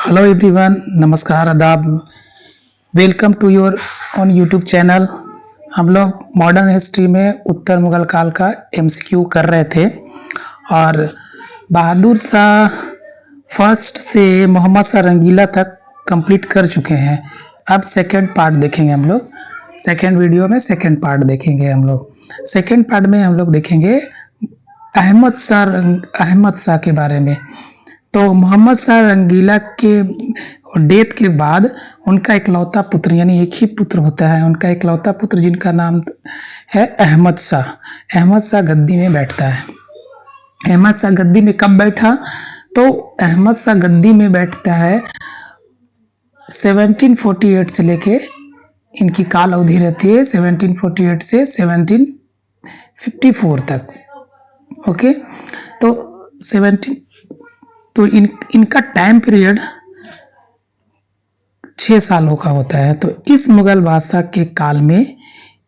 Hello everyone, नमस्कार, आदाब। Welcome to your on YouTube channel. हम लोग मॉडर्न हिस्ट्री में उत्तर मुगल काल का एमसीक्यू कर रहे थे और बहादुर शाह फर्स्ट से मोहम्मद शाह रंगीला तक कंप्लीट कर चुके हैं। अब सेकंड पार्ट देखेंगे हम लोग। सेकंड वीडियो में सेकंड पार्ट देखेंगे हम लोग। सेकंड पार्ट में हम लोग देखेंगे अहमद शाह के बारे में। तो मोहम्मद शाह रंगीला के डेथ के बाद उनका इकलौता पुत्र, यानी एक ही पुत्र होता है, उनका इकलौता पुत्र जिनका नाम है अहमद शाह। अहमद शाह गद्दी में बैठता है। अहमद शाह गद्दी में कब बैठा? तो अहमद शाह गद्दी में बैठता है 1748 से लेके, इनकी काल अवधि रहती है 1748 से 1754 तक। ओके, तो इनका टाइम पीरियड 6 सालों का होता है। तो इस मुगल बादशाह के काल में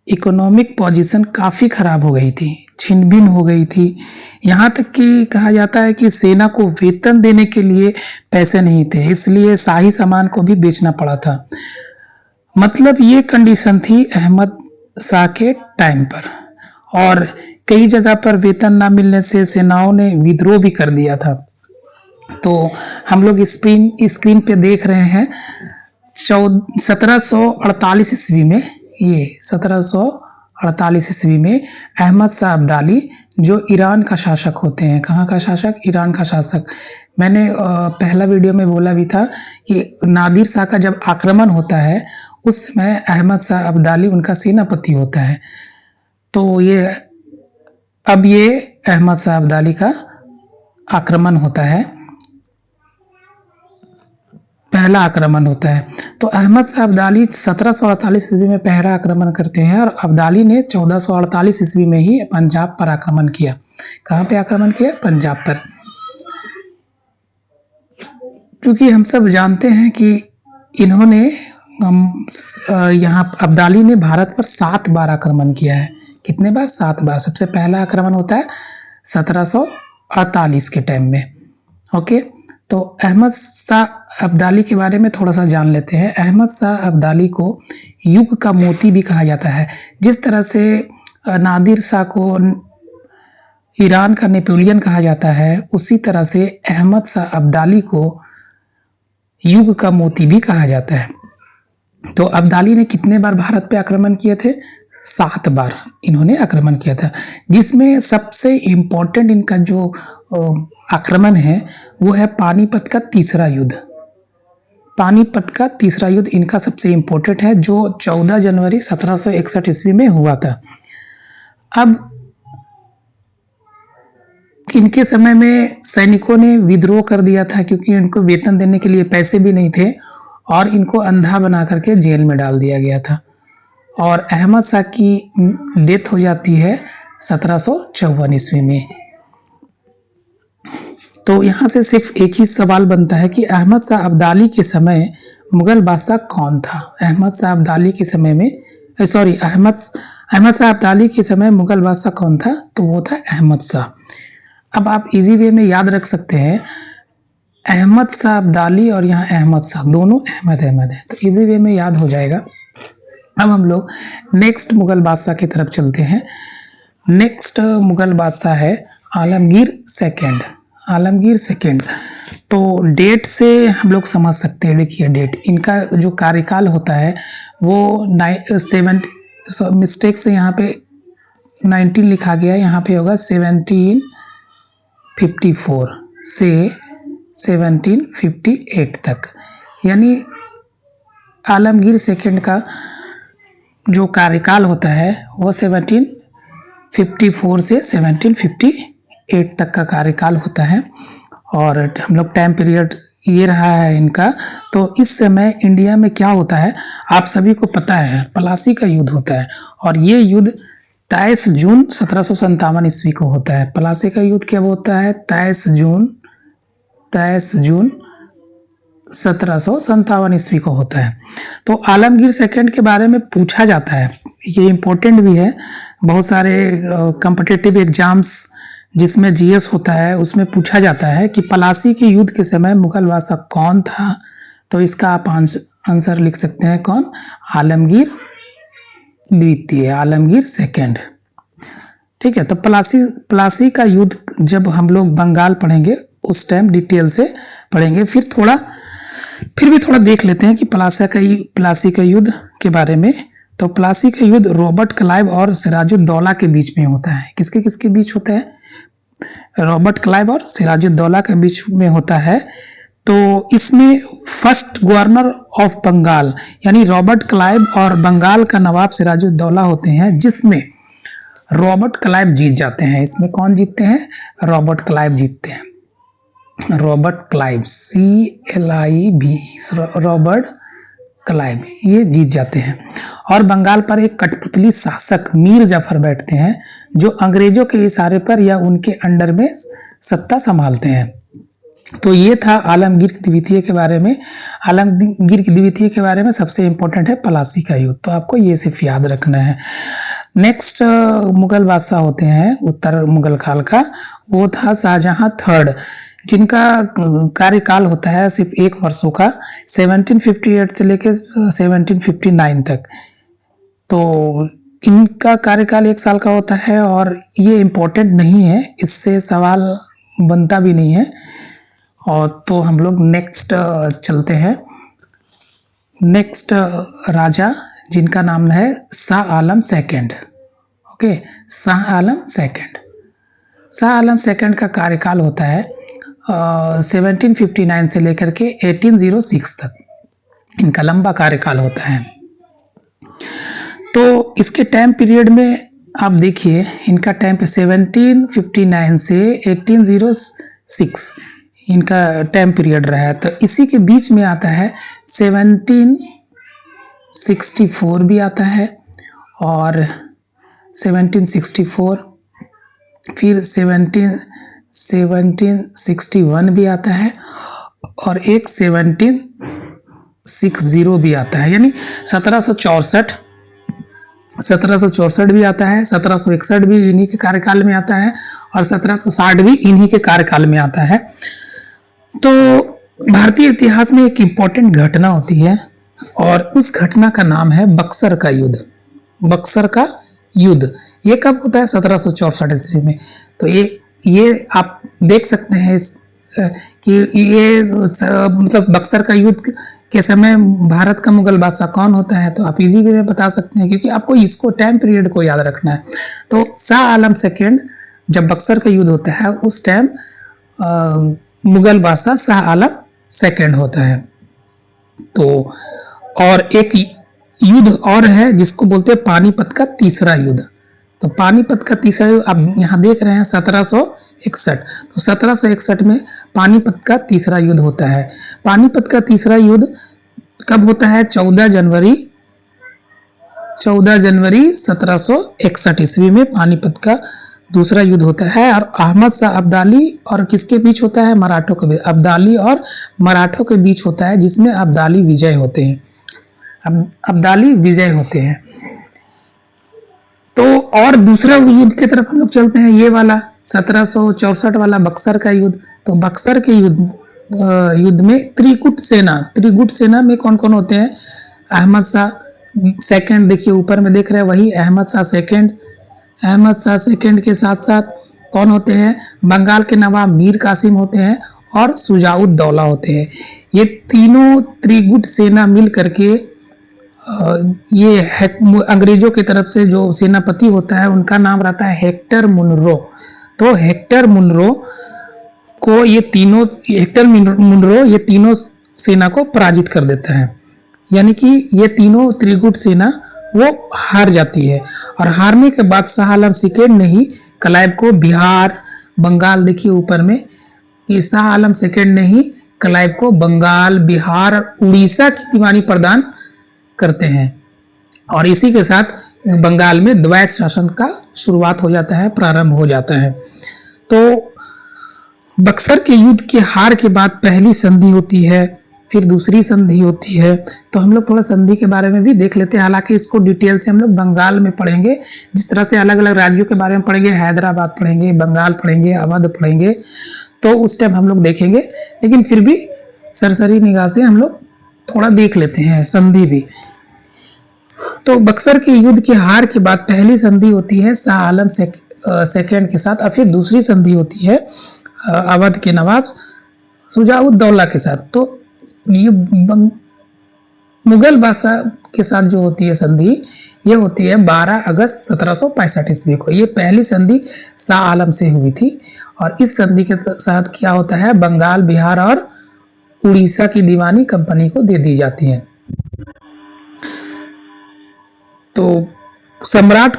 इकोनॉमिक पोजीशन काफ़ी खराब हो गई थी, छिन भिन हो गई थी। यहाँ तक कि कहा जाता है कि सेना को वेतन देने के लिए पैसे नहीं थे, इसलिए शाही सामान को भी बेचना पड़ा था। मतलब ये कंडीशन थी अहमद शाह के टाइम पर, और कई जगह पर वेतन ना मिलने से सेनाओं ने विद्रोह भी कर दिया था। तो हम लोग स्क्रीन पे देख रहे हैं 1748 ईस्वी में, ये 1748 ईस्वी में अहमद शाह अब्दाली, जो ईरान का शासक होते हैं। कहाँ का शासक? ईरान का शासक। मैंने पहला वीडियो में बोला भी था कि नादिर शाह का जब आक्रमण होता है उस समय अहमद शाह अब्दाली उनका सेनापति होता है। तो ये अहमद शाह अब्दाली का आक्रमण होता है, पहला आक्रमण होता है। तो अहमद शाह अब्दाली 1748 ईस्वी में पहला आक्रमण करते हैं और अब्दाली ने 1448 ईस्वी में ही पंजाब पर आक्रमण किया। कहाँ पे आक्रमण किया? पंजाब पर। क्योंकि हम सब जानते हैं कि इन्होंने यहाँ अब्दाली ने भारत पर 7 बार आक्रमण किया है। कितने बार? 7 बार। सबसे पहला आक्रमण होता है 1748 के टाइम में। ओके, तो अहमद शाह अब्दाली के बारे में थोड़ा सा जान लेते हैं। अहमद शाह अब्दाली को युग का मोती भी कहा जाता है। जिस तरह से नादिर शाह को ईरान का नेपोलियन कहा जाता है, उसी तरह से अहमद शाह अब्दाली को युग का मोती भी कहा जाता है। तो अब्दाली ने कितने बार भारत पे आक्रमण किए थे? 7 बार इन्होंने आक्रमण किया था, जिसमें सबसे इम्पोर्टेंट इनका जो आक्रमण है वो है पानीपत का तीसरा युद्ध। पानीपत का तीसरा युद्ध इनका सबसे इम्पोर्टेंट है, जो 14 जनवरी 1761 ईस्वी में हुआ था। अब इनके समय में सैनिकों ने विद्रोह कर दिया था, क्योंकि इनको वेतन देने के लिए पैसे भी नहीं थे और इनको अंधा बना करके जेल में डाल दिया गया था। और अहमद शाह की डेथ हो जाती है 1754 ईस्वी में। तो यहाँ से सिर्फ एक ही सवाल बनता है कि अहमद शाह अब्दाली के समय मुगल बादशाह कौन था? अहमद शाह अब्दाली के समय में अहमद शाह अब्दाली के समय मुगल बादशाह कौन था? तो वो था अहमद शाह। अब आप इजी वे में याद रख सकते हैं, अहमद शाह अब्दाली और यहाँ अहमद शाह, दोनों अहमद है, तो इजी वे में याद हो जाएगा। अब हम लोग नेक्स्ट मुगल बादशाह की तरफ चलते हैं। नेक्स्ट मुगल बादशाह है आलमगीर सेकंड। आलमगीर सेकंड, तो डेट से हम लोग समझ सकते हैं। देखिए डेट, इनका जो कार्यकाल होता है वो मिस्टेक से यहाँ पे 19 लिखा गया है, यहाँ पे होगा 1754 से 1758 तक। यानी आलमगीर सेकंड का जो कार्यकाल होता है वो 1754 से 1758 तक का कार्यकाल होता है। और हम लोग टाइम पीरियड ये रहा है इनका। तो इस समय इंडिया में क्या होता है आप सभी को पता है, प्लासी का युद्ध होता है। और ये युद्ध 23 जून 1757 ईस्वी को होता है। प्लासी का युद्ध क्या होता है? 23 जून 1757 ईस्वी को होता है। तो आलमगीर सेकंड के बारे में पूछा जाता है, ये इम्पोर्टेंट भी है। बहुत सारे कॉम्पिटिटिव एग्जाम्स जिसमें जीएस होता है, उसमें पूछा जाता है कि प्लासी के युद्ध के समय मुगल बादशाह कौन था, तो इसका आप आंसर लिख सकते हैं कौन, आलमगीर द्वितीय, आलमगीर सेकेंड। ठीक है, तो प्लासी का युद्ध जब हम लोग बंगाल पढ़ेंगे उस टाइम डिटेल से पढ़ेंगे। फिर भी थोड़ा देख लेते हैं कि प्लासी का युद्ध के बारे में। तो प्लासी का युद्ध रॉबर्ट क्लाइव और सिराजुद्दौला के बीच में होता है। किसके किसके बीच होता है, रॉबर्ट क्लाइव और सिराजुद्दौला के बीच में होता है। तो इसमें फर्स्ट गवर्नर ऑफ बंगाल यानी रॉबर्ट क्लाइव और बंगाल का नवाब सिराजुद्दौला होते हैं, जिसमें रॉबर्ट क्लाइव जीत जाते हैं। इसमें कौन जीतते हैं, रॉबर्ट क्लाइव जीतते हैं। Robert Clive CLIV, Robert Clive ये जीत जाते हैं। और बंगाल पर एक कठपुतली शासक मीर जाफर बैठते हैं, जो अंग्रेजों के इशारे पर या उनके अंडर में सत्ता संभालते हैं। तो ये था आलमगीर द्वितीय के बारे में। आलमगीर द्वितीय के बारे में सबसे इंपॉर्टेंट है प्लासी का युद्ध, तो आपको ये सिर्फ याद रखना है। नेक्स्ट मुगल बादशाह होते हैं उत्तर मुगल काल का, वो था शाहजहां थर्ड, जिनका कार्यकाल होता है सिर्फ 1 वर्षों का, 1758 से लेकर 1759 तक। तो इनका कार्यकाल 1 साल का होता है और ये इम्पोर्टेंट नहीं है, इससे सवाल बनता भी नहीं है। और तो हम लोग नेक्स्ट चलते हैं। नेक्स्ट राजा जिनका नाम है Shah Alam second. Okay, Shah Alam second. Shah Alam second का कार्यकाल होता है 1759 से लेकर के 1806 तक, इनका लंबा कार्यकाल होता है। तो इसके टाइम पीरियड में आप देखिए, इनका टाइम पे 1759 से 1806 इनका टाइम पीरियड रहा है। तो इसी के बीच में आता है 1764 भी आता है, और 1764 फिर 1761 भी आता है, और एक 1760 भी आता है, यानी 1764 भी आता है, 1761 भी इन्हीं के कार्यकाल में आता है, और 1760 भी इन्हीं के कार्यकाल में आता है। तो भारतीय इतिहास में एक इम्पॉर्टेंट घटना होती है, और उस घटना का नाम है बक्सर का युद्ध। बक्सर का युद्ध ये कब होता है, 1764 ईस्वी में। तो ये आप देख सकते हैं कि ये मतलब बक्सर का युद्ध के समय भारत का मुगल बादशाह कौन होता है, तो आप इजी वे में बता सकते हैं, क्योंकि आपको इसको टाइम पीरियड को याद रखना है। तो शाह आलम सेकेंड जब बक्सर का युद्ध होता है, उस टाइम मुगल बादशाह शाह आलम सेकेंड होता है। तो और एक युद्ध और है जिसको बोलते हैं पानीपत का तीसरा युद्ध। तो पानीपत का तीसरा युद्ध आप यहाँ देख रहे हैं 1761। तो 1761 में पानीपत का तीसरा युद्ध होता है। पानीपत का तीसरा युद्ध कब होता है, 14 जनवरी 1761 ईस्वी में पानीपत का दूसरा युद्ध होता है। और अहमद शाह अब्दाली और किसके बीच होता है, मराठों के बीच। अब्दाली और मराठों के बीच होता है, जिसमें अब्दाली विजय होते हैं। अब्दाली विजय होते हैं। तो और दूसरा युद्ध की तरफ हम लोग चलते हैं, ये वाला 1764 वाला बक्सर का युद्ध। तो बक्सर के युद्ध में त्रिगुट सेना में कौन कौन होते हैं, अहमद शाह सेकंड, देखिए ऊपर में देख रहे हैं वही अहमद शाह सेकंड। अहमद शाह सेकंड के साथ साथ कौन होते हैं, बंगाल के नवाब मीर कासिम होते हैं और शुजाउद्दौला होते हैं। ये तीनों त्रिगुट सेना मिल करके ये अंग्रेजों की तरफ से जो सेनापति होता है उनका नाम रहता है हेक्टर मुनरो। तो हेक्टर मुनरो ये तीनों सेना को पराजित कर देता है, यानी कि ये तीनों त्रिगुट सेना वो हार जाती है। और हारने के बाद शाह आलम सेकेंड ने ही क्लाइव को बिहार, बंगाल, देखिए ऊपर में कि शाह आलम सेकेंड ने ही क्लाइव को बंगाल, बिहार और उड़ीसा की दीवानी प्रदान करते हैं। और इसी के साथ बंगाल में द्वैत शासन का शुरुआत हो जाता है, प्रारंभ हो जाता है। तो बक्सर के युद्ध के हार के बाद पहली संधि होती है, फिर दूसरी संधि होती है। तो हम लोग थोड़ा संधि के बारे में भी देख लेते हैं, हालांकि इसको डिटेल से हम लोग बंगाल में पढ़ेंगे। जिस तरह से अलग अलग राज्यों के बारे में पढ़ेंगे, हैदराबाद पढ़ेंगे, बंगाल पढ़ेंगे, अवध पढ़ेंगे, तो उस टाइम हम लोग देखेंगे, लेकिन फिर भी सरसरी निगाह से हम लोग थोड़ा देख लेते हैं संधि भी। तो बक्सर के युद्ध की हार के बाद पहली संधि होती है शाह आलम सेकेंड के साथ, और फिर दूसरी संधि होती है अवध के नवाब शुजाउद्दौला के साथ। तो ये मुगल बादशाह के साथ जो होती है संधि, ये होती है 12 अगस्त 1765 ईस्वी को। ये पहली संधि शाह आलम से हुई थी, और इस संधि के साथ क्या होता है, बंगाल, बिहार और उड़ीसा की दीवानी कंपनी को दे दी जाती है। तो सम्राट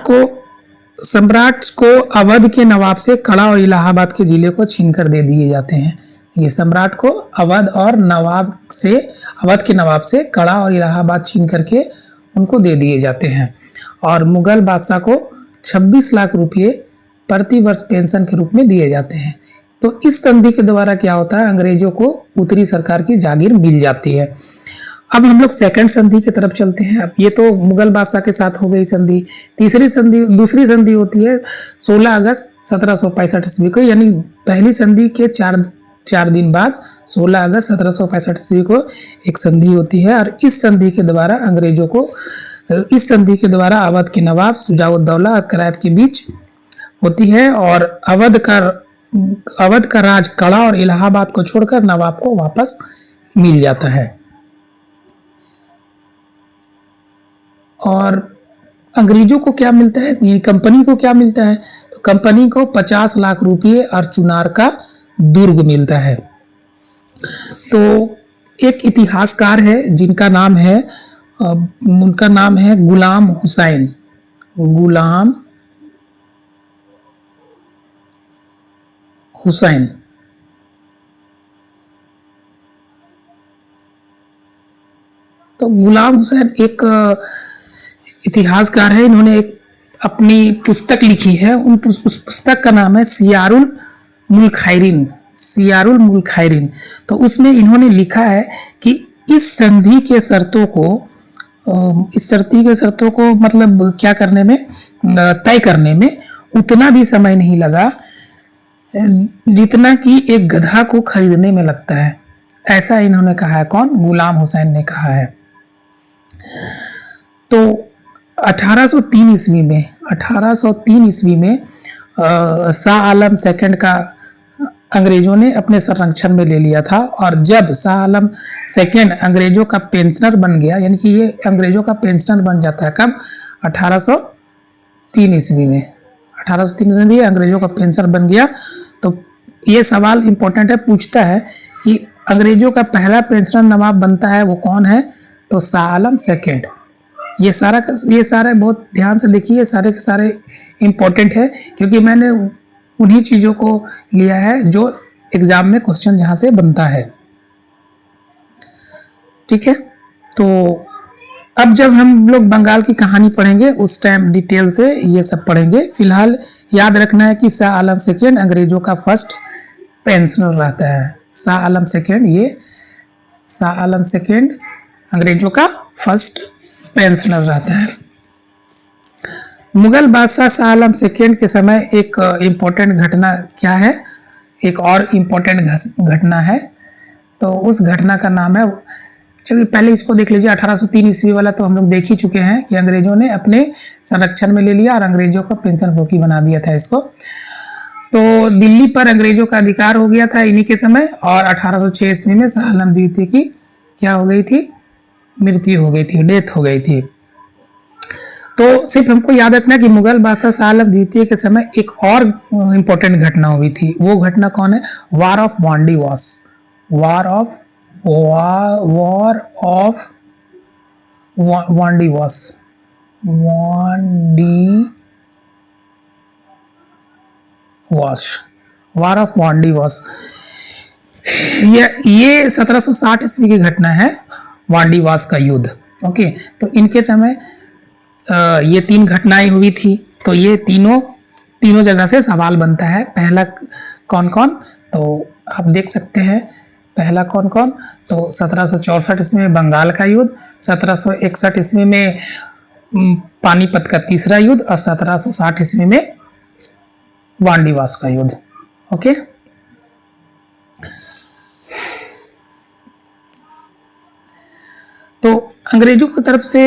को अवध के नवाब से कड़ा और इलाहाबाद के जिले को छीनकर दे दिए जाते हैं। ये सम्राट को अवध के नवाब से कड़ा और इलाहाबाद छीन करके उनको दे दिए जाते हैं। और मुगल बादशाह को 26 लाख रुपये प्रति वर्ष पेंशन के रूप में दिए जाते हैं। तो इस संधि के द्वारा क्या होता है, अंग्रेजों को उत्तरी सरकार की जागीर मिल जाती है। अब हम लोग सेकंड संधि की तरफ चलते हैं। अब ये तो मुगल बादशाह के साथ हो गई संधि। दूसरी संधि होती है 16 अगस्त 1765 ईस्वी को, यानी पहली संधि के चार दिन बाद 16 अगस्त 1765 ईस्वी को एक संधि होती है। और इस संधि के द्वारा अवध के नवाब शुजाउद्दौला और करायब के बीच होती है, और अवध का राज कड़ा और इलाहाबाद को छोड़कर नवाब को वापस मिल जाता है। और अंग्रेजों को क्या मिलता है, कंपनी को क्या मिलता है, तो कंपनी को 50 लाख रुपये और चुनार का दुर्ग मिलता है। तो एक इतिहासकार है जिनका नाम है गुलाम हुसैन। तो गुलाम हुसैन एक इतिहासकार है। इन्होंने एक अपनी पुस्तक लिखी है, उस पुस्तक का नाम है सियारुल मुल्क खैरिन। तो उसमें इन्होंने लिखा है कि इस संधि के शर्तों को मतलब क्या करने में, तय करने में उतना भी समय नहीं लगा जितना कि एक गधा को खरीदने में लगता है। ऐसा इन्होंने कहा है। कौन? गुलाम हुसैन ने कहा है। तो 1803 ईस्वी में शाह आलम सेकंड का अंग्रेजों ने अपने संरक्षण में ले लिया था। और जब शाह आलम सेकंड अंग्रेजों का पेंशनर बन गया, यानी कि ये अंग्रेजों का पेंशनर बन जाता है कब? 1803 ईस्वी में। 1803 ईस्वी में अंग्रेजों का पेंशनर बन गया। तो ये सवाल इंपॉर्टेंट है, पूछता है कि अंग्रेजों का पहला पेंशनर नवाब बनता है वो कौन है? तो शाह आलम सेकंड। ये सारा बहुत ध्यान से देखिए, सारे के सारे इम्पोर्टेंट है, क्योंकि मैंने उन्हीं चीज़ों को लिया है जो एग्जाम में क्वेश्चन जहाँ से बनता है। ठीक है, तो अब जब हम लोग बंगाल की कहानी पढ़ेंगे उस टाइम डिटेल से ये सब पढ़ेंगे। फिलहाल याद रखना है कि शाह आलम सेकंड अंग्रेजों का फर्स्ट पेंशनर रहता है। शाह आलम सेकंड अंग्रेजों का फर्स्ट पेंशनर रहता है। मुगल बादशाह शाह आलम सेकंड के समय एक इम्पोर्टेंट घटना क्या है, एक और इम्पोर्टेंट घटना है। तो उस घटना का नाम है, चलिए पहले इसको देख लीजिए। 1803 ईस्वी वाला तो हम लोग देख ही चुके हैं कि अंग्रेजों ने अपने संरक्षण में ले लिया और अंग्रेजों का पेंशन भोगी बना दिया था इसको। तो दिल्ली पर अंग्रेजों का अधिकार हो गया था इन्हीं के समय। और 1806 ईस्वी में शाह आलम द्वितीय की क्या हो गई थी? मृत्यु हो गई थी, डेथ हो गई थी। तो सिर्फ हमको याद रखना कि मुगल बादशाह शाह आलम द्वितीय के समय एक और इम्पोर्टेंट घटना हुई थी। वो घटना कौन है? War of Wandiwash. ये 1760 ईस्वी की घटना है, वांडीवास का युद्ध। ओके, तो इनके समय ये 3 घटनाएं हुई थी। तो ये तीनों जगह से सवाल बनता है। पहला कौन कौन? तो आप देख सकते हैं पहला कौन कौन? तो 1764 ईस्वी में बंगाल का युद्ध, 1761 ईस्वी में पानीपत का तीसरा युद्ध और 1760 ईस्वी में वांडीवास का युद्ध। ओके, तो अंग्रेजों की तरफ से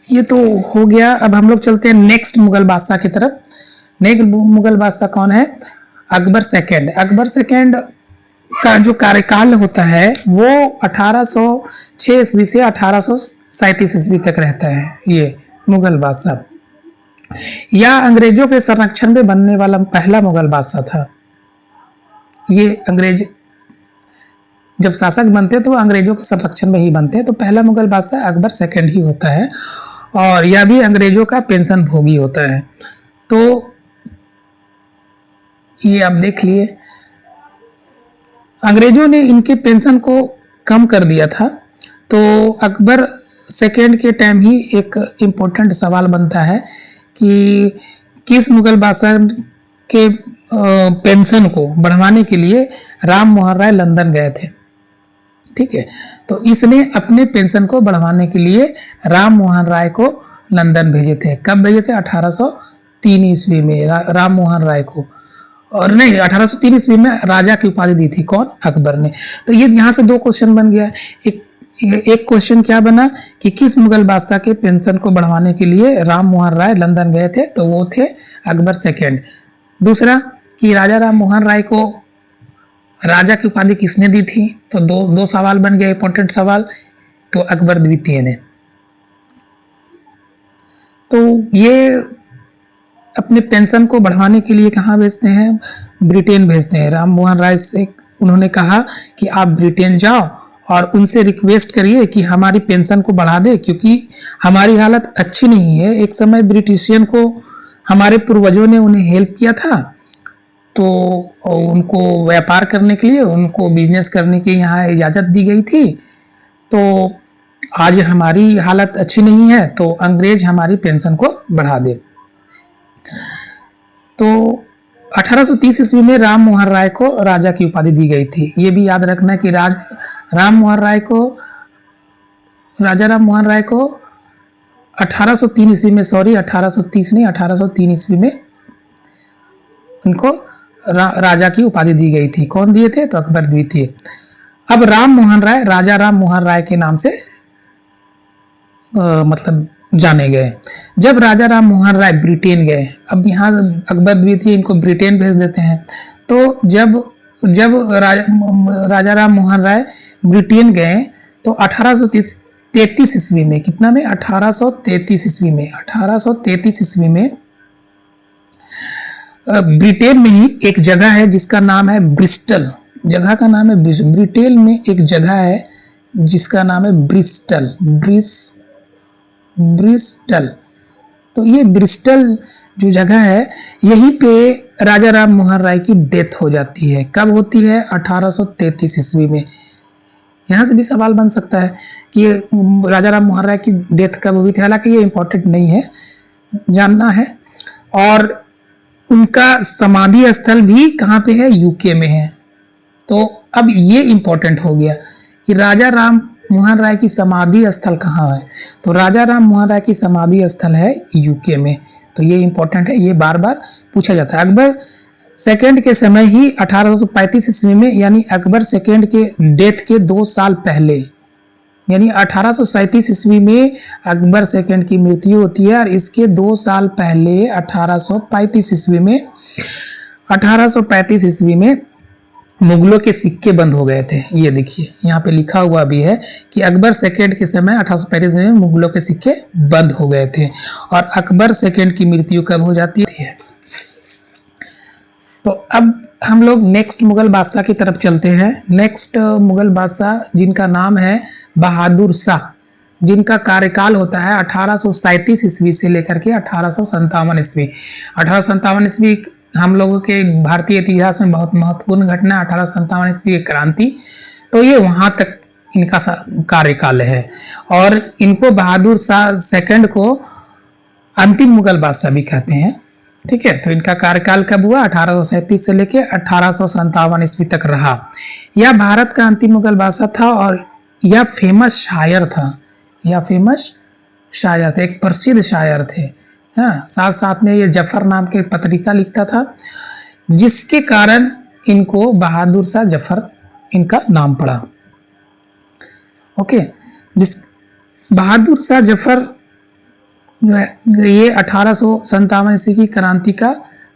ये तो हो गया। अब हम लोग चलते हैं नेक्स्ट मुगल बादशाह की तरफ। नेक्स्ट मुगल बादशाह कौन है? अकबर सेकंड। अकबर सेकंड का जो कार्यकाल होता है वो 1806 ईस्वी से 1837 ईस्वी तक रहता है। ये मुगल बादशाह या अंग्रेजों के संरक्षण में बनने वाला पहला मुगल बादशाह था। ये अंग्रेज जब शासक बनते तो अंग्रेजों के संरक्षण में ही बनते, तो पहला मुगल बादशाह अकबर सेकंड ही होता है और यह भी अंग्रेजों का पेंशन भोगी होता है। तो ये आप देख लिए, अंग्रेजों ने इनके पेंशन को कम कर दिया था। तो अकबर सेकंड के टाइम ही एक इम्पोर्टेंट सवाल बनता है कि किस मुगल बादशाह के पेंशन को बढ़वाने के लिए राम मोहन राय लंदन गए थे। ठीक है, तो इसने अपने पेंशन को बढ़वाने के लिए राम मोहन राय को लंदन भेजे थे। कब भेजे थे? 1803 ईस्वी में राम मोहन राय को, और नहीं 1803 ईस्वी में राजा की उपाधि दी थी कौन? अकबर ने। तो ये यहाँ से दो क्वेश्चन बन गया। एक क्वेश्चन क्या बना कि किस मुगल बादशाह के पेंशन को बढ़वाने के लिए राम मोहन राय लंदन गए थे? तो वो थे अकबर सेकंड। दूसरा कि राजा राम मोहन राय को राजा की उपाधि किसने दी थी? तो दो सवाल बन गया, इंपॉर्टेंट सवाल। तो अकबर द्वितीय ने। तो ये अपने पेंशन को बढ़ाने के लिए कहाँ भेजते हैं? ब्रिटेन भेजते हैं। राम मोहन राय से उन्होंने कहा कि आप ब्रिटेन जाओ और उनसे रिक्वेस्ट करिए कि हमारी पेंशन को बढ़ा दे, क्योंकि हमारी हालत अच्छी नहीं है। एक समय ब्रिटिशियन को हमारे पूर्वजों ने उन्हें हेल्प किया था, तो उनको व्यापार करने के लिए, उनको बिजनेस करने की यहाँ इजाज़त दी गई थी। तो आज हमारी हालत अच्छी नहीं है, तो अंग्रेज हमारी पेंशन को बढ़ा दे। तो 1830 ईस्वी में राम मोहन राय को राजा की उपाधि दी गई थी। ये भी याद रखना कि राजा राम मोहन राय को 1803 ईस्वी में, सॉरी 1830 नहीं 1803 ईस्वी में उनको राजा की उपाधि दी गई थी। कौन दिए थे? तो अकबर द्वितीय। अब राम मोहन राय राजा राम मोहन राय के नाम से मतलब जाने गए। जब राजा राम मोहन राय ब्रिटेन गए, अब यहाँ अकबर द्वितीय इनको ब्रिटेन भेज देते हैं। तो जब राजा राम मोहन राय ब्रिटेन गए तो 1833 ईस्वी में, कितना में? 1833 ईस्वी में, 1833 ईस्वी में ब्रिटेन में ही एक जगह है जिसका नाम है ब्रिस्टल। जगह का नाम है ब्रिटेन में एक जगह है जिसका नाम है ब्रिस्टल। ब्रिस्टल। तो ये ब्रिस्टल जो जगह है, यहीं पे राजा राम मोहन राय की डेथ हो जाती है। कब होती है? 1833 ईस्वी में। यहाँ से भी सवाल बन सकता है कि राजा राम मोहन राय की डेथ कब हुई थी। हालांकि ये इम्पोर्टेंट नहीं है, जानना है। और उनका समाधि स्थल भी कहाँ पे है? यूके में है। तो अब ये इम्पोर्टेंट हो गया कि राजा राम मोहन राय की समाधि स्थल कहाँ है? तो राजा राम मोहन राय की समाधि स्थल है यूके में। तो ये इम्पोर्टेंट है, ये बार बार पूछा जाता है। अकबर सेकंड के समय ही 1835 ईस्वी में, यानी अकबर सेकंड के डेथ के 2 साल पहले, यानी 1837 ईस्वी में अकबर सेकंड की मृत्यु होती है। और इसके 2 साल पहले 1835 ईस्वी में मुगलों के सिक्के बंद हो गए थे। ये देखिए यहाँ पे लिखा हुआ भी है कि अकबर सेकंड के समय 1835 में मुगलों के सिक्के बंद हो गए थे। और अकबर सेकंड की मृत्यु कब हो जाती है? तो अब हम लोग नेक्स्ट मुगल बादशाह की तरफ चलते हैं। नेक्स्ट मुगल बादशाह जिनका नाम है बहादुर शाह, जिनका कार्यकाल होता है 1837 ईस्वी से लेकर के 1857 ईस्वी। 1857 ईस्वी हम लोगों के भारतीय इतिहास में बहुत महत्वपूर्ण घटना, 1857 ईस्वी की क्रांति। तो ये वहाँ तक इनका कार्यकाल है। और इनको बहादुर शाह सेकंड को अंतिम मुगल बादशाह भी कहते हैं। ठीक है। तो इनका कार्यकाल कब हुआ? 1837 से लेके 1857 ईस्वी तक रहा। यह भारत का अंतिम मुगल बादशाह था और यह फेमस शायर था। यह फेमस शायर थे, एक प्रसिद्ध शायर थे। हाँ, साथ साथ में ये जफर नाम के पत्रिका लिखता था, जिसके कारण इनको बहादुर शाह जफर इनका नाम पड़ा। ओके, जिस बहादुर शाह जफर जो है ये 1857 ईस्वी की क्रांति का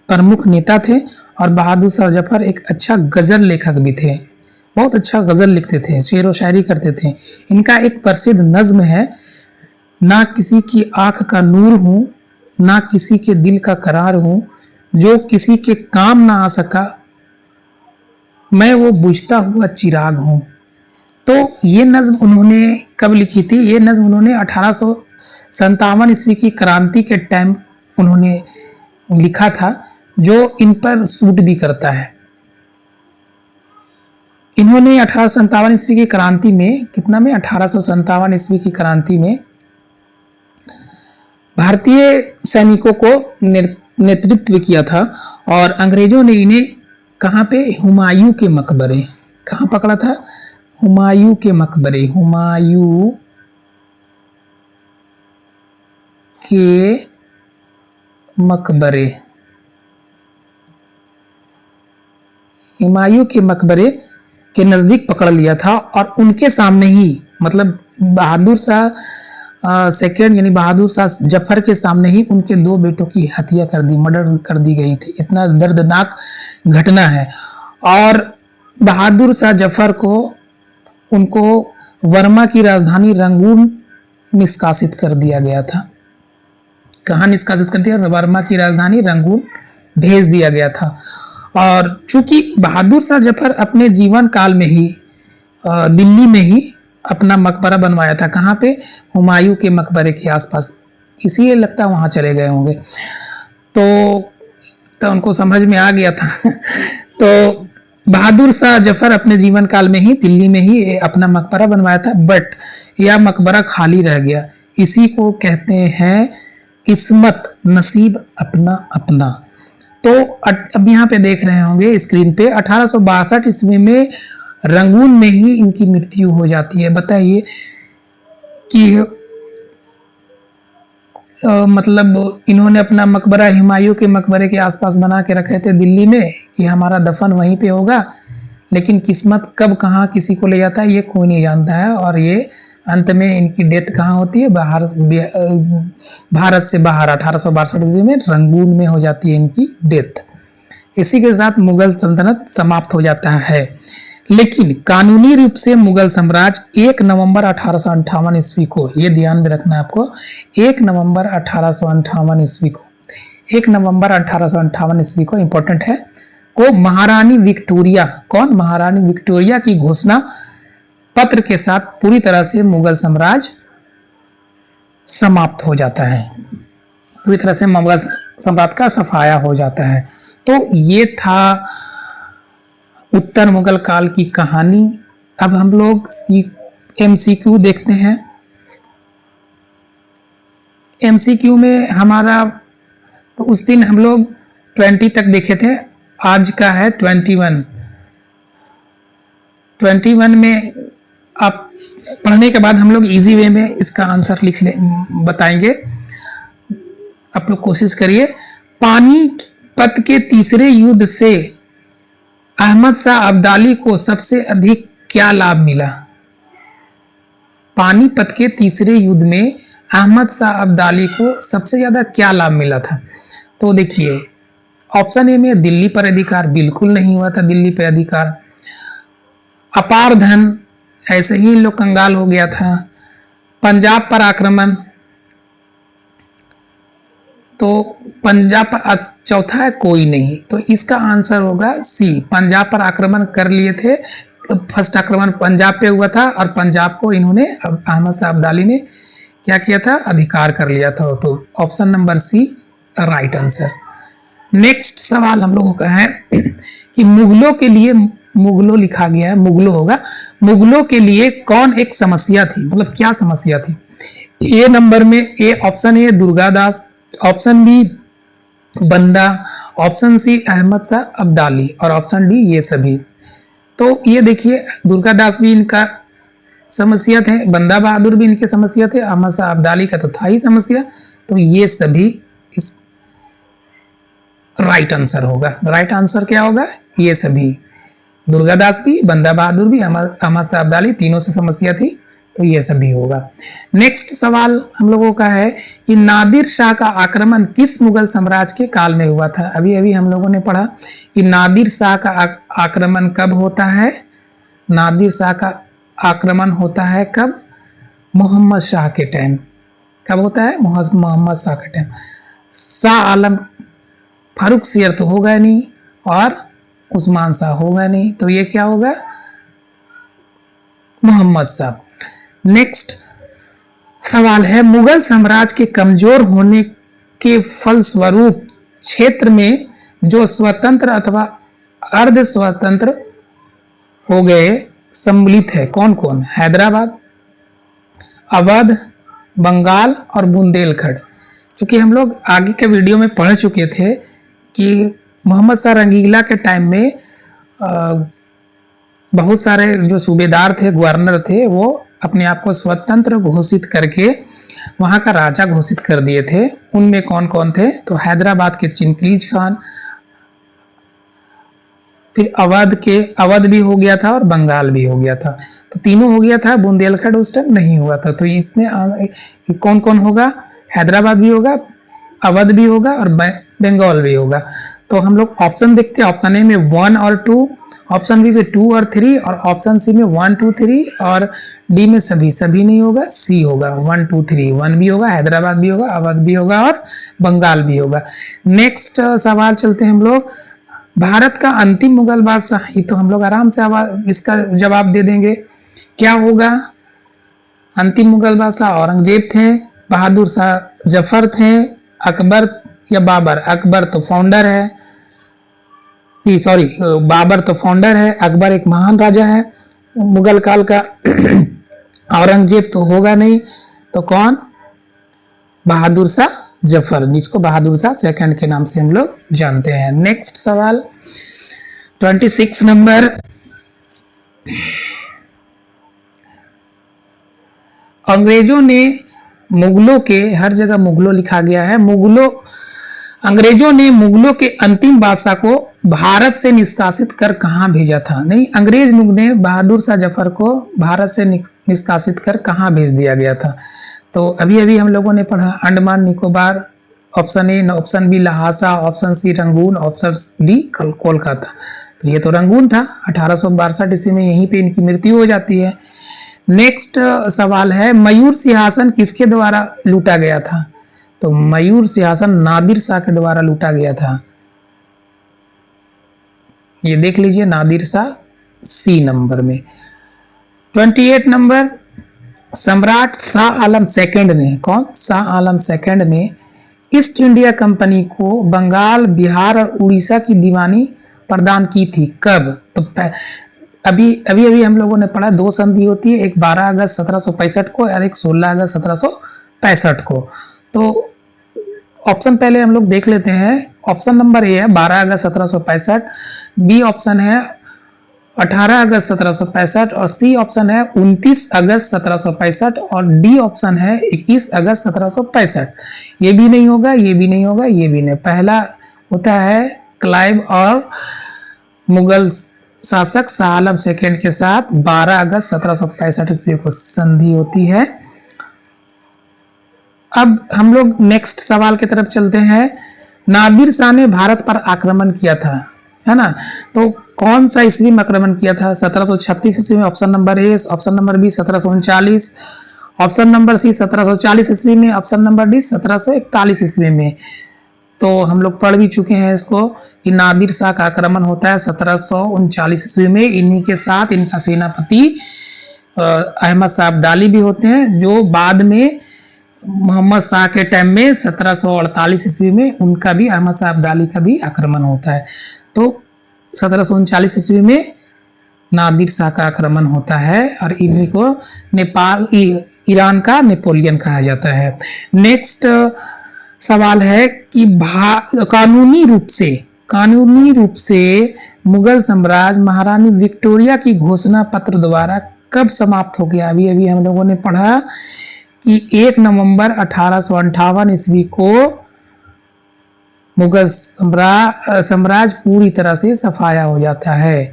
प्रमुख नेता थे और बहादुर शाह जफर एक अच्छा गजल लेखक भी थे। बहुत अच्छा गजल लिखते थे, शेर व शायरी करते थे। इनका एक प्रसिद्ध नज्म है, ना किसी की आंख का नूर हूँ, ना किसी के दिल का करार हूँ, जो किसी के काम ना आ सका मैं वो बुझता हुआ चिराग हूँ। तो ये नज्म उन्होंने कब लिखी थी? ये नज्म उन्होंने 1857 ईस्वी की क्रांति के टाइम उन्होंने लिखा था, जो इन पर सूट भी करता है। इन्होंने 1857 ईस्वी की क्रांति में, कितना में, 1857 ईस्वी की क्रांति में भारतीय सैनिकों को नेतृत्व किया था और अंग्रेजों ने इन्हें कहाँ पे? हुमायूं के मकबरे। कहाँ पकड़ा था? हुमायूं के मकबरे। हुमायूं के मकबरे, हुमायूं के मकबरे के नज़दीक पकड़ लिया था और उनके सामने ही, मतलब बहादुर शाह सेकेंड यानी बहादुर शाह जफर के सामने ही उनके दो बेटों की हत्या कर दी, मर्डर कर दी गई थी। इतना दर्दनाक घटना है। और बहादुर शाह जफर को, उनको वर्मा की राजधानी रंगून निष्कासित कर दिया गया था। कहाँ निष्कासित कर दिया? वर्मा की राजधानी रंगून भेज दिया गया था। और चूंकि बहादुर शाह जफर अपने जीवन काल में ही दिल्ली में ही अपना मकबरा बनवाया था। कहाँ पे? हुमायूं के मकबरे के आसपास, इसीलिए लगता वहाँ चले गए होंगे। तो उनको समझ में आ गया था। तो बहादुर शाह जफर अपने जीवन काल में ही दिल्ली में ही अपना मकबरा बनवाया था, बट यह मकबरा खाली रह गया। इसी को कहते हैं किस्मत, नसीब अपना अपना। तो अब यहाँ पे देख रहे होंगे स्क्रीन पे 1862 ईस्वी में रंगून में ही इनकी मृत्यु हो जाती है। बताइए कि मतलब इन्होंने अपना मकबरा हुमायूं के मकबरे के आसपास बना के रखे थे दिल्ली में कि हमारा दफन वहीं पे होगा, लेकिन किस्मत कब कहाँ किसी को ले जाता है ये कोई नहीं जानता है। और ये अंत में इनकी डेथ कहाँ होती है? भारत से बाहर 1862 ईस्वी में रंगून में हो जाती है इनकी डेथ। इसी के साथ मुगल सल्तनत समाप्त हो जाता है। लेकिन कानूनी रूप से मुगल साम्राज्य 1 नवंबर 1858 ईस्वी को, ये ध्यान में रखना है आपको, 1 नवंबर 1858 ईस्वी को, 1 नवंबर 1858 ईस्वी को इंपॉर्टेंट है, को महारानी विक्टोरिया, कौन? महारानी विक्टोरिया की घोषणा पत्र के साथ पूरी तरह से मुगल साम्राज्य समाप्त हो जाता है। पूरी तरह से मुगल साम्राज्य का सफाया हो जाता है। तो ये था उत्तर मुगल काल की कहानी। अब हम लोग MCQ देखते हैं। MCQ में हमारा उस दिन हम लोग 20 तक देखे थे, आज का है 21 में आप पढ़ने के बाद हम लोग इजी वे में इसका आंसर बताएंगे। आप लोग कोशिश करिए। पानीपत के तीसरे युद्ध से अहमद शाह अब्दाली को सबसे अधिक क्या लाभ मिला? पानीपत के तीसरे युद्ध में अहमद शाह अब्दाली को सबसे ज्यादा क्या लाभ मिला था? तो देखिए, ऑप्शन ए में दिल्ली पर अधिकार बिल्कुल नहीं हुआ था। दिल्ली पर अधिकार, अपार धन, ऐसे ही लोग कंगाल हो गया था। पंजाब पर आक्रमण, तो पंजाब पर, चौथा है कोई नहीं। तो इसका आंसर होगा सी, पंजाब पर आक्रमण कर लिए थे। फर्स्ट आक्रमण पंजाब पे हुआ था और पंजाब को इन्होंने, अहमद शाह अब्दाली ने क्या किया था? अधिकार कर लिया था। तो option number C right answer. Next सवाल हम लोगों का है कि मुगलों के लिए, मुगलों लिखा गया है, मुगलों होगा, मुगलों के लिए कौन एक समस्या थी? मतलब क्या समस्या थी? ए नंबर में, A option A Durgadas, option B Banda, option C Ahmad Shah Abdali और ऑप्शन डी ये सभी। तो ये देखिए दुर्गादास भी इनका समस्या थे, बंदा बहादुर भी इनके समस्या थे, अहमद शाह अब्दाली का तो था ही समस्या। तो ये सभी इस राइट आंसर होगा। राइट आंसर क्या होगा? ये सभी, दुर्गादास भी, बंदा बहादुर भी, अहमद शाह अब्दाली, तीनों से समस्या थी, तो ये सभी होगा। नेक्स्ट सवाल हम लोगों का है कि नादिर शाह का आक्रमण किस मुगल साम्राज्य के काल में हुआ था? अभी अभी हम लोगों ने पढ़ा कि नादिर शाह का आक्रमण कब होता है? नादिर शाह का आक्रमण होता है कब? मोहम्मद शाह के टाइम। कब होता है? मोहम्मद शाह के टाइम। शाह आलम फारूक सियर तो होगा नहीं और उस्मान शाह होगा नहीं, तो ये क्या होगा? मोहम्मद शाह। नेक्स्ट सवाल है मुगल साम्राज्य के कमजोर होने के फलस्वरूप क्षेत्र में जो स्वतंत्र अथवा अर्ध स्वतंत्र हो गए सम्मिलित है कौन कौन? हैदराबाद, अवध, बंगाल और बुंदेलखंड। चूंकि हम लोग आगे के वीडियो में पढ़ चुके थे कि मोहम्मद शाह रंगीला के टाइम में बहुत सारे जो सूबेदार थे, गवर्नर थे, वो अपने आप को स्वतंत्र घोषित करके वहाँ का राजा घोषित कर दिए थे। उनमें कौन कौन थे? तो हैदराबाद के चिंगीज खान, फिर अवध भी हो गया था और बंगाल भी हो गया था, तो तीनों हो गया था। बुंदेलखंड उस टाइम नहीं हुआ था। तो इसमें कौन कौन होगा? हैदराबाद भी होगा, अवध भी होगा और बंगाल भी होगा। तो हम लोग ऑप्शन देखते हैं। ऑप्शन ए में 1 और 2, ऑप्शन बी में 2 और 3 और ऑप्शन सी में 1 2 3 और डी में सभी नहीं होगा, सी होगा 1 2 3। 1 भी होगा, हैदराबाद भी होगा, अवध भी होगा और बंगाल भी होगा। नेक्स्ट सवाल चलते हैं हम लोग। भारत का अंतिम मुगल बादशाह, ये तो हम लोग आराम से इसका जवाब दे देंगे। क्या होगा? अंतिम मुगल बादशाह औरंगजेब थे, बहादुर शाह जफर थे, अकबर या बाबर? अकबर तो फाउंडर है, बाबर तो फाउंडर है, अकबर एक महान राजा है मुगल काल का। औरंगजेब तो होगा नहीं, तो कौन? बहादुर शाह जफर, जिसको बहादुर शाह सेकंड के नाम से हम लोग जानते हैं। नेक्स्ट सवाल 26 नंबर। अंग्रेजों ने मुगलों के, हर जगह मुगलों लिखा गया है, अंग्रेजों ने मुगलों के अंतिम बादशाह को भारत से निष्कासित कर कहां भेजा था? नहीं, अंग्रेज लोग ने बहादुर शाह जफर को भारत से निष्कासित कर कहां भेज दिया गया था? तो अभी अभी हम लोगों ने पढ़ा Andaman Nicobar, option A, option B Lhasa, option C Rangoon, option D Kolkata. तो ये तो रंगून था। 1862 ईस्वी में यहीं पे इनकी मृत्यु हो जाती है। नेक्स्ट सवाल है मयूर सिंहासन किसके द्वारा लूटा गया था? तो मयूर सिंहासन नादिर शाह के द्वारा लूटा गया था। ये देख लीजिए, नादिर शाह, सी नंबर में। 28 नंबर, सम्राट शाह आलम सेकंड ने, कौन? शाह आलम सेकंड ने ईस्ट इंडिया कंपनी को बंगाल, बिहार और उड़ीसा की दीवानी प्रदान की थी। कब? तो अभी हम लोगों ने पढ़ा 2 संधि होती है, एक 12 अगस्त 1765 को और एक 16 अगस्त 1765 को। तो ऑप्शन पहले हम लोग देख लेते हैं। ऑप्शन नंबर ए है 12 अगस्त 1765, बी ऑप्शन है 18 अगस्त 1765 और सी ऑप्शन है 29 अगस्त 1765 और डी ऑप्शन है 21 अगस्त 1765। ये भी नहीं होगा, ये भी नहीं होगा, ये भी नहीं। पहला होता है क्लाइव और मुगल शासक शाह आलम सेकंड के साथ 12 अगस्त 1765 ईस्वी को संधि होती है। अब हम लोग नेक्स्ट सवाल की तरफ चलते हैं। नादिर शाह ने भारत पर आक्रमण किया था, है ना? तो कौन सा ईस्वी में आक्रमण किया था? 1736 ईस्वी में, option number A, option number B 1739, option number C 1740 ईस्वी में, ऑप्शन नंबर डी 1741 ईस्वी में। तो हम लोग पढ़ भी चुके हैं इसको कि नादिर शाह का आक्रमण होता है 1739 ईस्वी में। इन्हीं के साथ इनका सेनापति अहमद शाह अब्दाली भी होते हैं, जो बाद में मोहम्मद शाह के टाइम में 1748 ईस्वी में उनका भी, अहमद शाह अब्दाली का भी आक्रमण होता है। तो 1739 ईस्वी में नादिर शाह का आक्रमण होता है और इन्हीं को ईरान का नेपोलियन कहा जाता है। नेक्स्ट सवाल है कि कानूनी रूप से मुगल साम्राज्य महारानी विक्टोरिया की घोषणा पत्र द्वारा कब समाप्त हो गया। अभी अभी हम लोगों ने पढ़ा कि 1 नवंबर 1858 ईस्वी को मुगल साम्राज्य पूरी तरह से सफाया हो जाता है।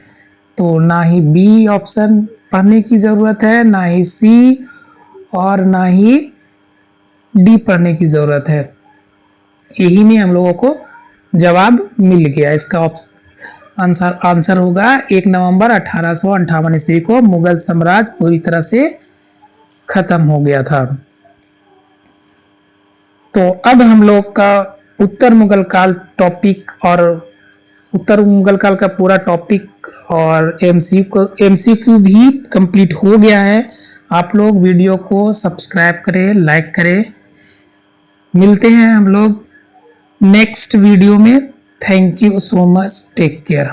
तो ना ही बी ऑप्शन पढ़ने की ज़रूरत है, ना ही सी और ना ही डी पढ़ने की ज़रूरत है। यही में हम लोगों को जवाब मिल गया। इसका आंसर होगा 1 नवंबर 1858 ईस्वी को मुगल साम्राज्य पूरी तरह से खत्म हो गया था। तो अब हम लोग का उत्तर मुगल काल टॉपिक और उत्तर मुगल काल का पूरा टॉपिक और एमसीक्यू भी कंप्लीट हो गया है। आप लोग वीडियो को सब्सक्राइब करें, लाइक करें। मिलते हैं हम लोग नेक्स्ट वीडियो में। Thank you so much, take care.